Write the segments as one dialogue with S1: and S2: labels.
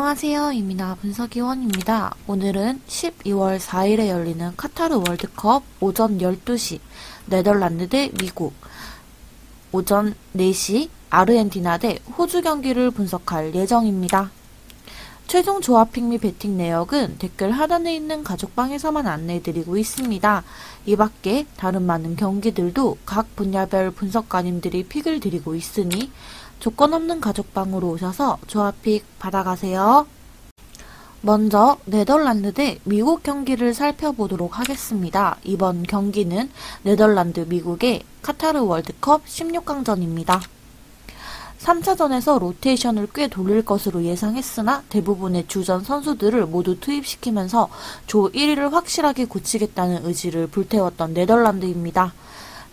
S1: 안녕하세요. 이민아 분석위원입니다. 오늘은 12월 4일에 열리는 카타르 월드컵 오전 12시 네덜란드 대 미국, 오전 4시 아르헨티나 대 호주 경기를 분석할 예정입니다. 최종 조합픽 및 배팅 내역은 댓글 하단에 있는 가족방에서만 안내해드리고 있습니다. 이 밖에 다른 많은 경기들도 각 분야별 분석가님들이 픽을 드리고 있으니 조건 없는 가족방으로 오셔서 조합픽 받아가세요. 먼저 네덜란드 대 미국 경기를 살펴보도록 하겠습니다. 이번 경기는 네덜란드 미국의 카타르 월드컵 16강전입니다. 3차전에서 로테이션을 꽤 돌릴 것으로 예상했으나 대부분의 주전 선수들을 모두 투입시키면서 조 1위를 확실하게 굳히겠다는 의지를 불태웠던 네덜란드입니다.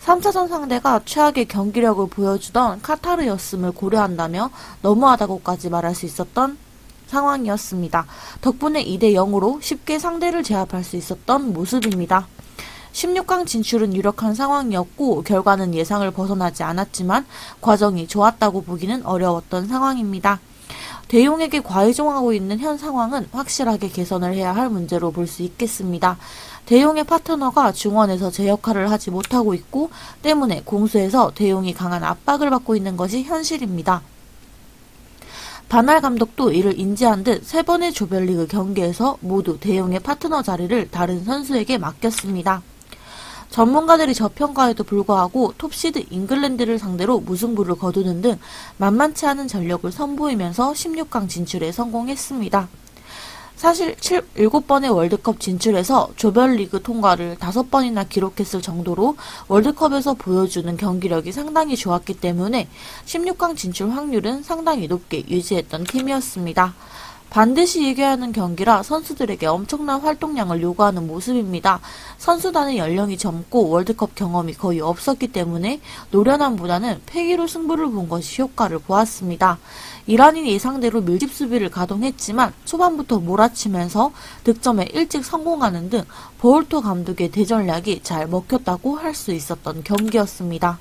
S1: 3차전 상대가 최악의 경기력을 보여주던 카타르였음을 고려한다며 너무하다고까지 말할 수 있었던 상황이었습니다. 덕분에 2대0으로 쉽게 상대를 제압할 수 있었던 모습입니다. 16강 진출은 유력한 상황이었고 결과는 예상을 벗어나지 않았지만 과정이 좋았다고 보기는 어려웠던 상황입니다. 대용에게 과의종하고 있는 현 상황은 확실하게 개선을 해야 할 문제로 볼 수 있겠습니다. 대용의 파트너가 중원에서 제 역할을 하지 못하고 있고 때문에 공수에서 대용이 강한 압박을 받고 있는 것이 현실입니다. 바날 감독도 이를 인지한 듯 3번의 조별리그 경기에서 모두 대용의 파트너 자리를 다른 선수에게 맡겼습니다. 전문가들이 저평가에도 불구하고 톱시드 잉글랜드를 상대로 무승부를 거두는 등 만만치 않은 전력을 선보이면서 16강 진출에 성공했습니다. 사실 7번의 월드컵 진출에서 조별리그 통과를 5번이나 기록했을 정도로 월드컵에서 보여주는 경기력이 상당히 좋았기 때문에 16강 진출 확률은 상당히 높게 유지했던 팀이었습니다. 반드시 이겨야 하는 경기라 선수들에게 엄청난 활동량을 요구하는 모습입니다. 선수단의 연령이 젊고 월드컵 경험이 거의 없었기 때문에 노련함보다는 패기로 승부를 본 것이 효과를 보았습니다. 이란이 예상대로 밀집 수비를 가동했지만 초반부터 몰아치면서 득점에 일찍 성공하는 등 보홀토 감독의 대전략이 잘 먹혔다고 할 수 있었던 경기였습니다.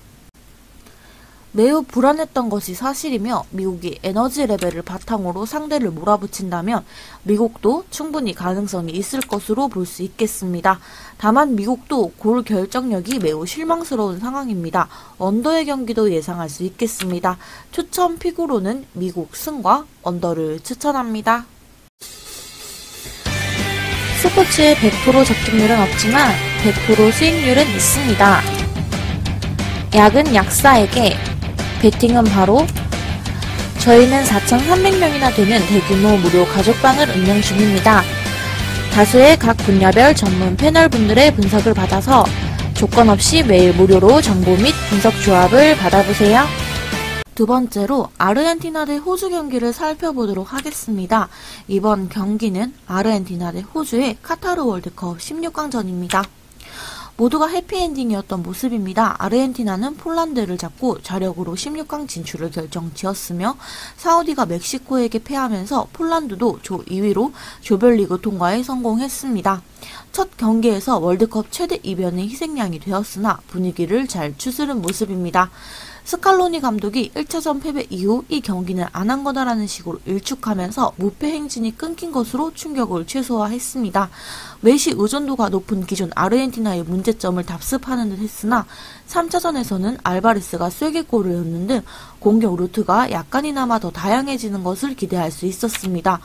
S1: 매우 불안했던 것이 사실이며 미국이 에너지 레벨을 바탕으로 상대를 몰아붙인다면 미국도 충분히 가능성이 있을 것으로 볼 수 있겠습니다. 다만 미국도 골 결정력이 매우 실망스러운 상황입니다. 언더의 경기도 예상할 수 있겠습니다. 추천 픽으로는 미국 승과 언더를 추천합니다. 스포츠에 100% 적중률은 없지만 100% 수익률은 있습니다. 약은 약사에게, 배팅은 바로 저희는 4,300명이나 되는 대규모 무료 가족방을 운영 중입니다. 다수의 각 분야별 전문 패널분들의 분석을 받아서 조건 없이 매일 무료로 정보 및 분석 조합을 받아보세요. 두 번째로 아르헨티나 대 호주 경기를 살펴보도록 하겠습니다. 이번 경기는 아르헨티나 대 호주의 카타르 월드컵 16강전입니다. 모두가 해피엔딩이었던 모습입니다. 아르헨티나는 폴란드를 잡고 자력으로 16강 진출을 결정지었으며 사우디가 멕시코에게 패하면서 폴란드도 조 2위로 조별리그 통과에 성공했습니다. 첫 경기에서 월드컵 최대 이변의 희생양이 되었으나 분위기를 잘 추스른 모습입니다. 스칼로니 감독이 1차전 패배 이후 이 경기는 안 한 거다라는 식으로 일축하면서 무패 행진이 끊긴 것으로 충격을 최소화했습니다. 메시 의존도가 높은 기존 아르헨티나의 문제점을 답습하는 듯 했으나 3차전에서는 알바레스가 쐐기골을 넣는 등 공격 루트가 약간이나마 더 다양해지는 것을 기대할 수 있었습니다.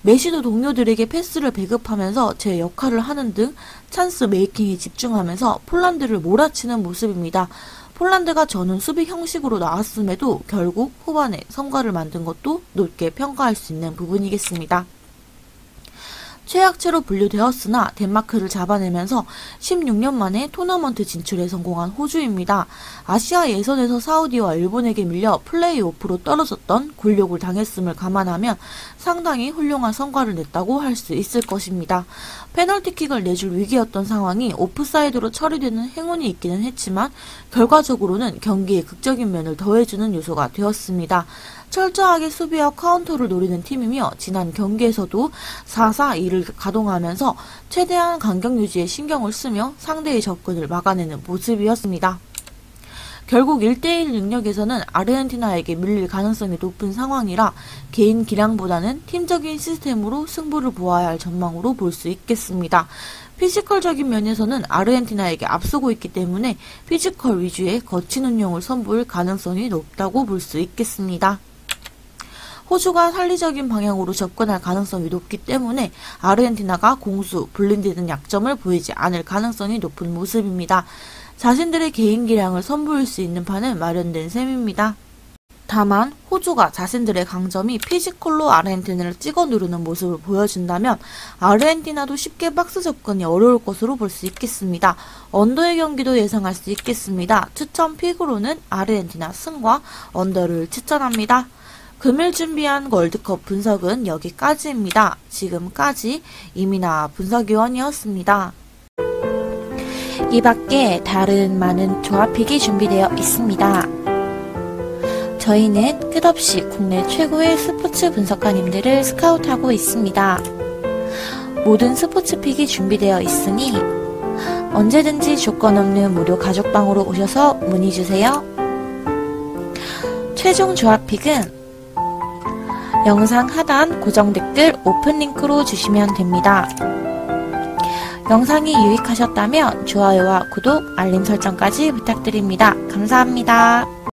S1: 메시도 동료들에게 패스를 배급하면서 제 역할을 하는 등 찬스 메이킹에 집중하면서 폴란드를 몰아치는 모습입니다. 폴란드가 저는 수비 형식으로 나왔음에도 결국 후반에 성과를 만든 것도 높게 평가할 수 있는 부분이겠습니다. 최약체로 분류되었으나 덴마크를 잡아내면서 16년 만에 토너먼트 진출에 성공한 호주입니다. 아시아 예선에서 사우디와 일본에게 밀려 플레이오프로 떨어졌던 굴욕을 당했음을 감안하면 상당히 훌륭한 성과를 냈다고 할 수 있을 것입니다. 페널티킥을 내줄 위기였던 상황이 오프사이드로 처리되는 행운이 있기는 했지만 결과적으로는 경기에 극적인 면을 더해주는 요소가 되었습니다. 철저하게 수비와 카운터를 노리는 팀이며 지난 경기에서도 4-4-2를 가동하면서 최대한 간격 유지에 신경을 쓰며 상대의 접근을 막아내는 모습이었습니다. 결국 1대1 능력에서는 아르헨티나에게 밀릴 가능성이 높은 상황이라 개인 기량보다는 팀적인 시스템으로 승부를 보아야 할 전망으로 볼 수 있겠습니다. 피지컬적인 면에서는 아르헨티나에게 앞서고 있기 때문에 피지컬 위주의 거친 운영을 선보일 가능성이 높다고 볼 수 있겠습니다. 호주가 산리적인 방향으로 접근할 가능성이 높기 때문에 아르헨티나가 공수, 블린드 등 약점을 보이지 않을 가능성이 높은 모습입니다. 자신들의 개인 기량을 선보일 수 있는 판은 마련된 셈입니다. 다만 호주가 자신들의 강점이 피지컬로 아르헨티나를 찍어 누르는 모습을 보여준다면 아르헨티나도 쉽게 박스 접근이 어려울 것으로 볼 수 있겠습니다. 언더의 경기도 예상할 수 있겠습니다. 추천 픽으로는 아르헨티나 승과 언더를 추천합니다. 금일 준비한 월드컵 분석은 여기까지입니다. 지금까지 이민아 분석위원이었습니다. 이 밖에 다른 많은 조합픽이 준비되어 있습니다. 저희는 끝없이 국내 최고의 스포츠 분석가님들을 스카우트하고 있습니다. 모든 스포츠픽이 준비되어 있으니 언제든지 조건 없는 무료 가족방으로 오셔서 문의주세요. 최종 조합픽은 영상 하단 고정 댓글 오픈 링크로 주시면 됩니다. 영상이 유익하셨다면 좋아요와 구독, 알림 설정까지 부탁드립니다. 감사합니다.